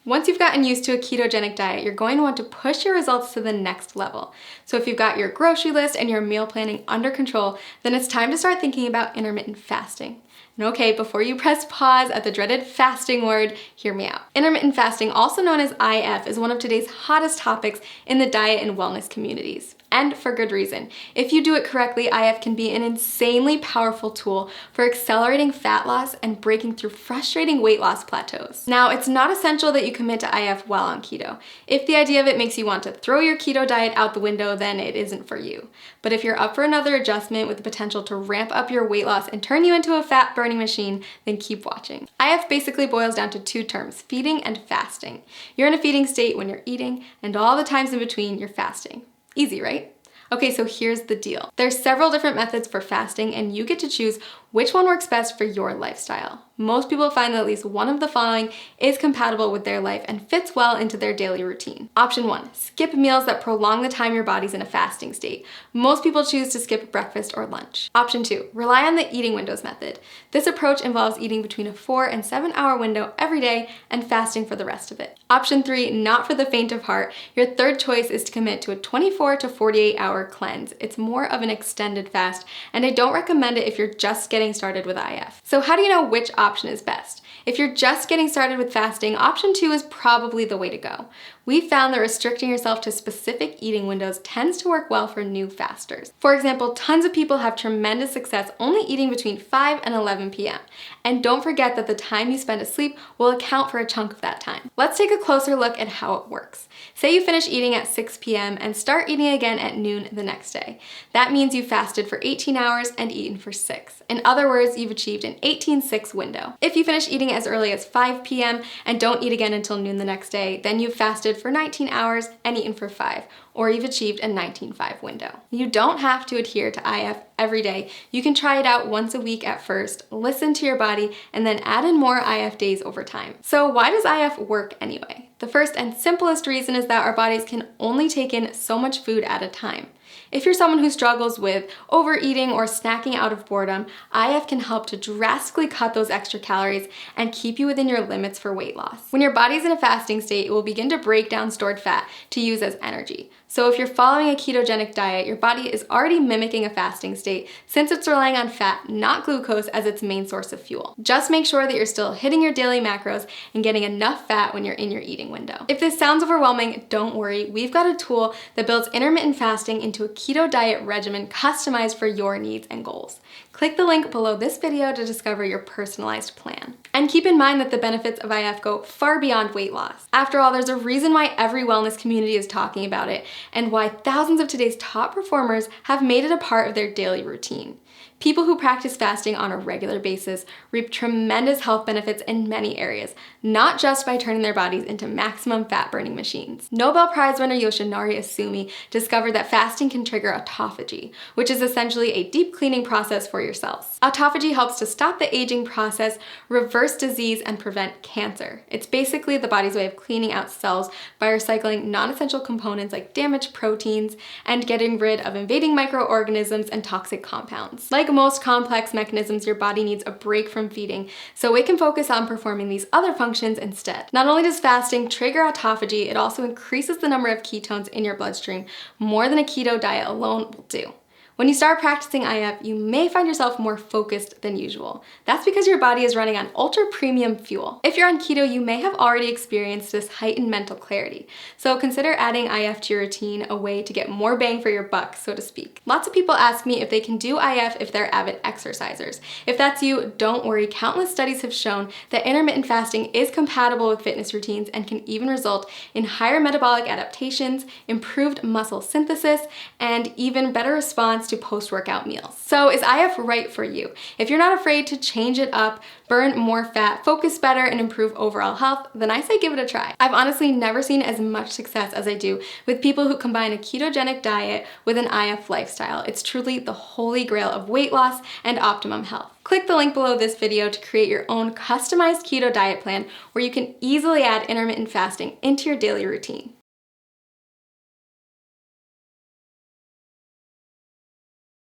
Once you've gotten used to a ketogenic diet, you're going to want to push your results to the next level. So if you've got your grocery list and your meal planning under control, then it's time to start thinking about intermittent fasting. And okay, before you press pause at the dreaded fasting word, hear me out. Intermittent fasting, also known as IF, is one of today's hottest topics in the diet and wellness communities. And for good reason. If you do it correctly, IF can be an insanely powerful tool for accelerating fat loss and breaking through frustrating weight loss plateaus. Now, it's not essential that you commit to IF while on keto. If the idea of it makes you want to throw your keto diet out the window, then it isn't for you. But if you're up for another adjustment with the potential to ramp up your weight loss and turn you into a fat burning machine, then keep watching. IF basically boils down to two terms, feeding and fasting. You're in a feeding state when you're eating, and all the times in between, you're fasting. Easy, right? Okay, so here's the deal. There's several different methods for fasting, and you get to choose which one works best for your lifestyle. Most people find that at least one of the following is compatible with their life and fits well into their daily routine. Option 1, skip meals that prolong the time your body's in a fasting state. Most people choose to skip breakfast or lunch. Option 2, rely on the eating windows method. This approach involves eating between a 4 and 7 hour window every day and fasting for the rest of it. Option 3, not for the faint of heart. Your third choice is to commit to a 24 to 48 hour cleanse. It's more of an extended fast, and I don't recommend it if you're just getting started with IF. So how do you know which option is best? If you're just getting started with fasting, option 2 is probably the way to go. We found that restricting yourself to specific eating windows tends to work well for new fasters. For example, tons of people have tremendous success only eating between 5 and 11 p.m. And don't forget that the time you spend asleep will account for a chunk of that time. Let's take a closer look at how it works. Say you finish eating at 6 p.m. and start eating again at noon the next day. That means you fasted for 18 hours and eaten for 6. In other words, you've achieved an 18-6 window. If you finish eating as early as 5 p.m. and don't eat again until noon the next day, then you've fasted for 19 hours and eaten for 5, or you've achieved a 19-5 window. You don't have to adhere to IF every day. You can try it out once a week at first, listen to your body, and then add in more IF days over time. So why does IF work anyway? The first and simplest reason is that our bodies can only take in so much food at a time. If you're someone who struggles with overeating or snacking out of boredom, IF can help to drastically cut those extra calories and keep you within your limits for weight loss. When your body's in a fasting state, it will begin to break down stored fat to use as energy. So if you're following a ketogenic diet, your body is already mimicking a fasting state since it's relying on fat, not glucose, as its main source of fuel. Just make sure that you're still hitting your daily macros and getting enough fat when you're in your eating window. If this sounds overwhelming, don't worry. We've got a tool that builds intermittent fasting into a keto diet regimen customized for your needs and goals. Click the link below this video to discover your personalized plan. And keep in mind that the benefits of IF go far beyond weight loss. After all, there's a reason why every wellness community is talking about it, and why thousands of today's top performers have made it a part of their daily routine. People who practice fasting on a regular basis reap tremendous health benefits in many areas, not just by turning their bodies into maximum fat-burning machines. Nobel Prize winner Yoshinari Asumi discovered that fasting can trigger autophagy, which is essentially a deep cleaning process for your cells. Autophagy helps to stop the aging process, reverse disease, and prevent cancer. It's basically the body's way of cleaning out cells by recycling non-essential components like damaged proteins and getting rid of invading microorganisms and toxic compounds. Like most complex mechanisms, your body needs a break from feeding, so it can focus on performing these other functions instead. Not only does fasting trigger autophagy, it also increases the number of ketones in your bloodstream more than a keto diet alone will do. When you start practicing IF, you may find yourself more focused than usual. That's because your body is running on ultra premium fuel. If you're on keto, you may have already experienced this heightened mental clarity. So consider adding IF to your routine, a way to get more bang for your buck, so to speak. Lots of people ask me if they can do IF if they're avid exercisers. If that's you, don't worry. Countless studies have shown that intermittent fasting is compatible with fitness routines and can even result in higher metabolic adaptations, improved muscle synthesis, and even better response to post-workout meals. So is IF right for you? If you're not afraid to change it up, burn more fat, focus better, and improve overall health, then I say give it a try. I've honestly never seen as much success as I do with people who combine a ketogenic diet with an IF lifestyle. It's truly the holy grail of weight loss and optimum health. Click the link below this video to create your own customized keto diet plan where you can easily add intermittent fasting into your daily routine.